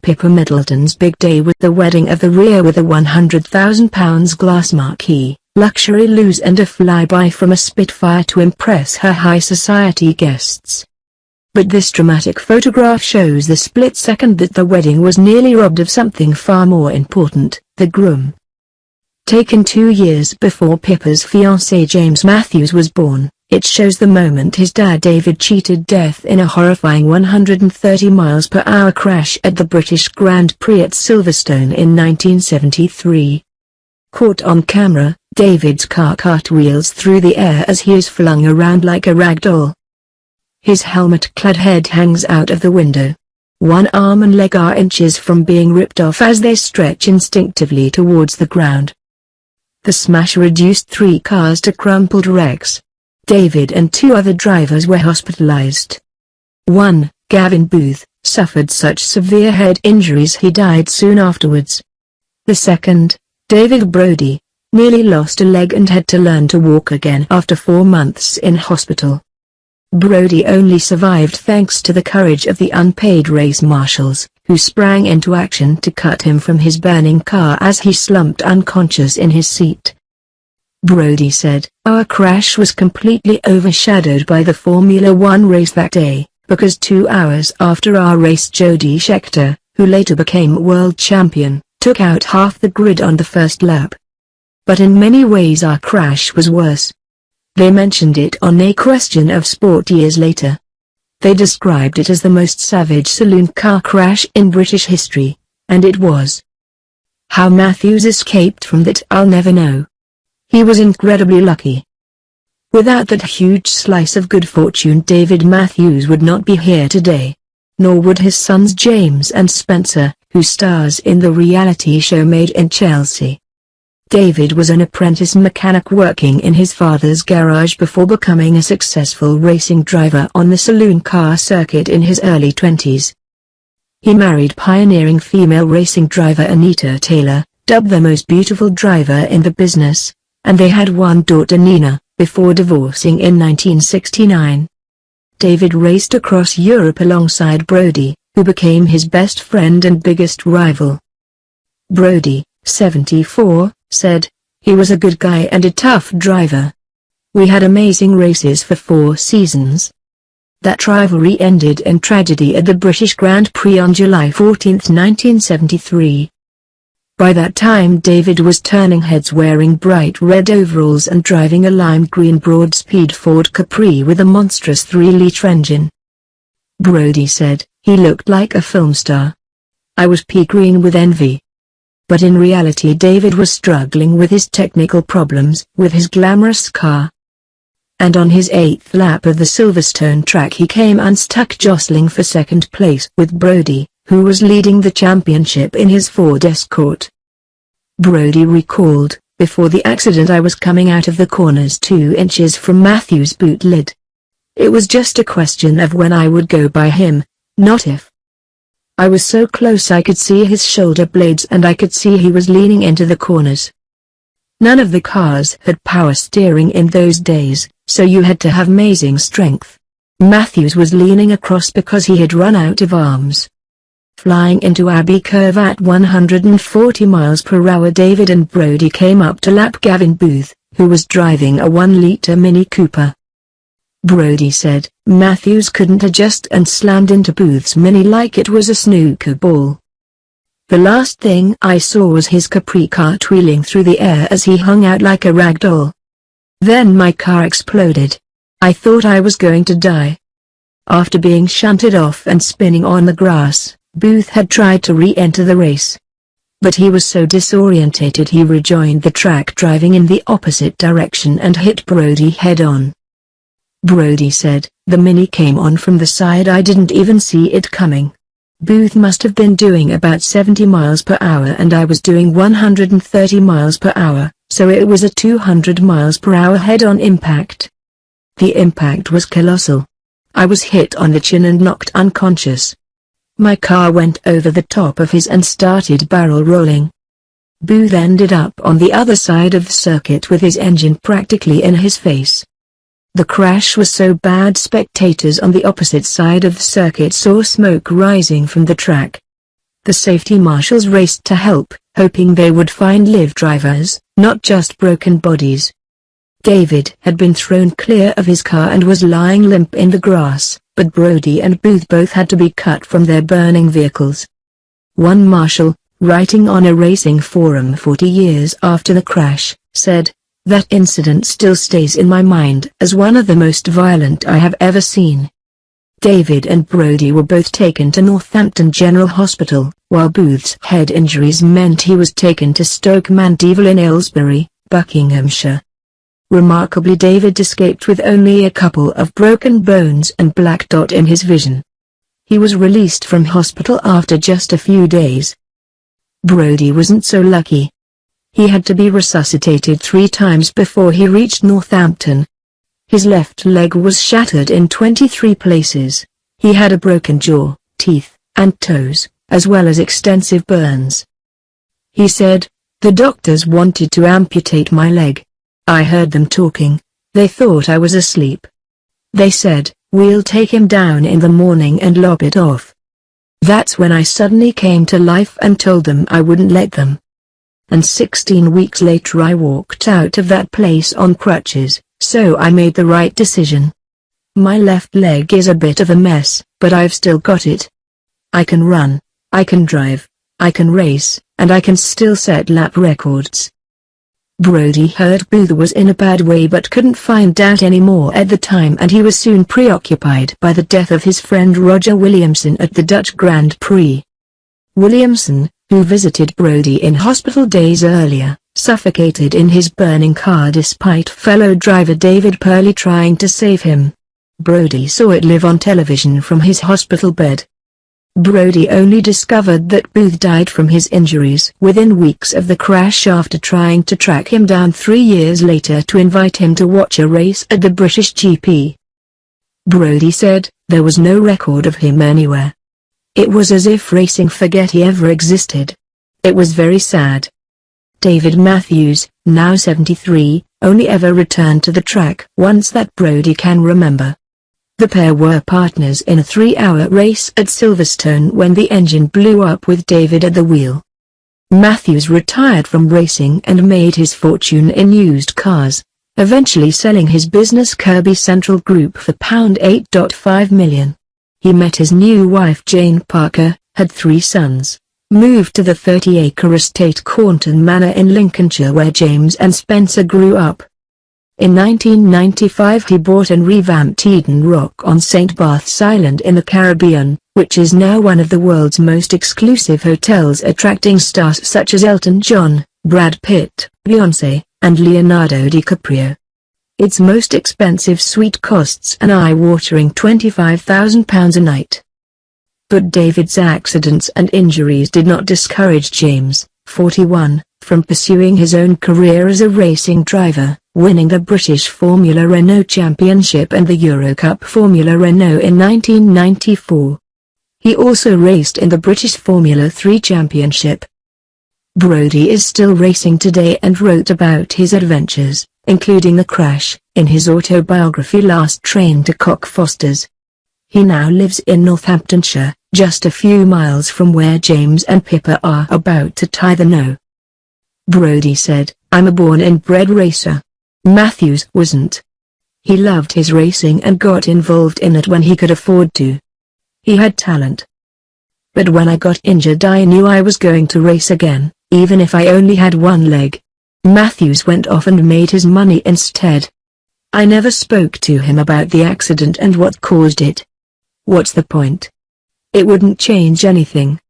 Pippa Middleton's big day was the wedding of the rear with a £100,000 glass marquee, luxury luge and a flyby from a Spitfire to impress her high society guests. But this dramatic photograph shows the split second that the wedding was nearly robbed of something far more important, the groom. Taken 2 years before Pippa's fiancé James Matthews was born, it shows the moment his dad David cheated death in a horrifying 130 miles per hour crash at the British Grand Prix at Silverstone in 1973. Caught on camera, David's car cartwheels through the air as he is flung around like a rag doll. His helmet-clad head hangs out of the window. One arm and leg are inches from being ripped off as they stretch instinctively towards the ground. The smash reduced 3 cars to crumpled wrecks. David and 2 other drivers were hospitalized. One, Gavin Booth, suffered such severe head injuries he died soon afterwards. The second, David Brodie, nearly lost a leg and had to learn to walk again after 4 months in hospital. Brodie only survived thanks to the courage of the unpaid race marshals, who sprang into action to cut him from his burning car as he slumped unconscious in his seat. Brodie said, "Our crash was completely overshadowed by the Formula One race that day, because 2 hours after our race Jody Scheckter, who later became world champion, took out half the grid on the first lap. But in many ways our crash was worse." They mentioned it on A Question of Sport years later. They described it as the most savage saloon car crash in British history, and it was. How Matthews escaped from that I'll never know. He was incredibly lucky. Without that huge slice of good fortune David Matthews would not be here today. Nor would his sons James and Spencer, who stars in the reality show Made in Chelsea. David was an apprentice mechanic working in his father's garage before becoming a successful racing driver on the saloon car circuit in his early 20s. He married pioneering female racing driver Anita Taylor, dubbed the most beautiful driver in the business, and they had one daughter Nina, before divorcing in 1969. David raced across Europe alongside Brodie, who became his best friend and biggest rival. Brodie, 74, said, "He was a good guy and a tough driver. We had amazing races for 4 seasons. That rivalry ended in tragedy at the British Grand Prix on July 14, 1973. By that time David was turning heads wearing bright red overalls and driving a lime green broad-speed Ford Capri with a monstrous 3-liter engine." Brodie said, "He looked like a film star. I was pea green with envy." But in reality David was struggling with his technical problems with his glamorous car. And on his 8th lap of the Silverstone track he came unstuck, jostling for second place with Brodie, who was leading the championship in his Ford Escort. Brodie recalled, "Before the accident I was coming out of the corners 2 inches from Matthews' boot lid. It was just a question of when I would go by him, not if. I was so close I could see his shoulder blades and I could see he was leaning into the corners." None of the cars had power steering in those days, so you had to have amazing strength. Matthews was leaning across because he had run out of arms. Flying into Abbey Curve at 140 miles per hour, David and Brodie came up to lap Gavin Booth, who was driving a 1-liter Mini Cooper. Brodie said, "Matthews couldn't adjust and slammed into Booth's Mini like it was a snooker ball. The last thing I saw was his Capri cartwheeling through the air as he hung out like a rag doll. Then my car exploded. I thought I was going to die." After being shunted off and spinning on the grass, Booth had tried to re-enter the race. But he was so disorientated he rejoined the track driving in the opposite direction and hit Brodie head-on. Brodie said, "The Mini came on from the side. I didn't even see it coming. Booth must have been doing about 70 miles per hour and I was doing 130 miles per hour, so it was a 200 miles per hour head-on impact. The impact was colossal. I was hit on the chin and knocked unconscious. My car went over the top of his and started barrel rolling. Booth ended up on the other side of the circuit with his engine practically in his face. The crash was so bad spectators on the opposite side of the circuit saw smoke rising from the track. The safety marshals raced to help, hoping they would find live drivers, not just broken bodies. David had been thrown clear of his car and was lying limp in the grass, but Brody and Booth both had to be cut from their burning vehicles. One marshal, writing on a racing forum 40 years after the crash, said, "That incident still stays in my mind as one of the most violent I have ever seen." David and Brody were both taken to Northampton General Hospital, while Booth's head injuries meant he was taken to Stoke Mandeville in Aylesbury, Buckinghamshire. Remarkably, David escaped with only a couple of broken bones and black dot in his vision. He was released from hospital after just a few days. Brody wasn't so lucky. He had to be resuscitated 3 times before he reached Northampton. His left leg was shattered in 23 places. He had a broken jaw, teeth, and toes, as well as extensive burns. He said, "The doctors wanted to amputate my leg. I heard them talking. They thought I was asleep. They said, 'We'll take him down in the morning and lop it off.' That's when I suddenly came to life and told them I wouldn't let them. And 16 weeks later I walked out of that place on crutches, so I made the right decision. My left leg is a bit of a mess, but I've still got it. I can run, I can drive, I can race, and I can still set lap records." Brody heard Booth was in a bad way but couldn't find out any more at the time, and he was soon preoccupied by the death of his friend Roger Williamson at the Dutch Grand Prix. Williamson, who visited Brody in hospital days earlier, suffocated in his burning car despite fellow driver David Purley trying to save him. Brody saw it live on television from his hospital bed. Brody only discovered that Booth died from his injuries within weeks of the crash after trying to track him down 3 years later to invite him to watch a race at the British GP. Brody said, "There was no record of him anywhere. It was as if racing forget he ever existed. It was very sad." David Matthews, now 73, only ever returned to the track once that Brody can remember. The pair were partners in a 3-hour race at Silverstone when the engine blew up with David at the wheel. Matthews retired from racing and made his fortune in used cars, eventually selling his business Kirby Central Group for £8.5 million. He met his new wife Jane Parker, had 3 sons, moved to the 30-acre estate Cornton Manor in Lincolnshire where James and Spencer grew up. In 1995 he bought and revamped Eden Rock on St. Barth's Island in the Caribbean, which is now one of the world's most exclusive hotels attracting stars such as Elton John, Brad Pitt, Beyoncé, and Leonardo DiCaprio. Its most expensive suite costs an eye-watering £25,000 a night. But David's accidents and injuries did not discourage James, 41, from pursuing his own career as a racing driver, winning the British Formula Renault Championship and the Eurocup Formula Renault in 1994. He also raced in the British Formula 3 Championship. Brody is still racing today and wrote about his adventures, including the crash, in his autobiography Last Train to Cockfosters. He now lives in Northamptonshire, just a few miles from where James and Pippa are about to tie the knot. Brody said, "I'm a born and bred racer. Matthews wasn't. He loved his racing and got involved in it when he could afford to. He had talent. But when I got injured I knew I was going to race again, even if I only had one leg." Matthews went off and made his money instead. "I never spoke to him about the accident and what caused it. What's the point? It wouldn't change anything.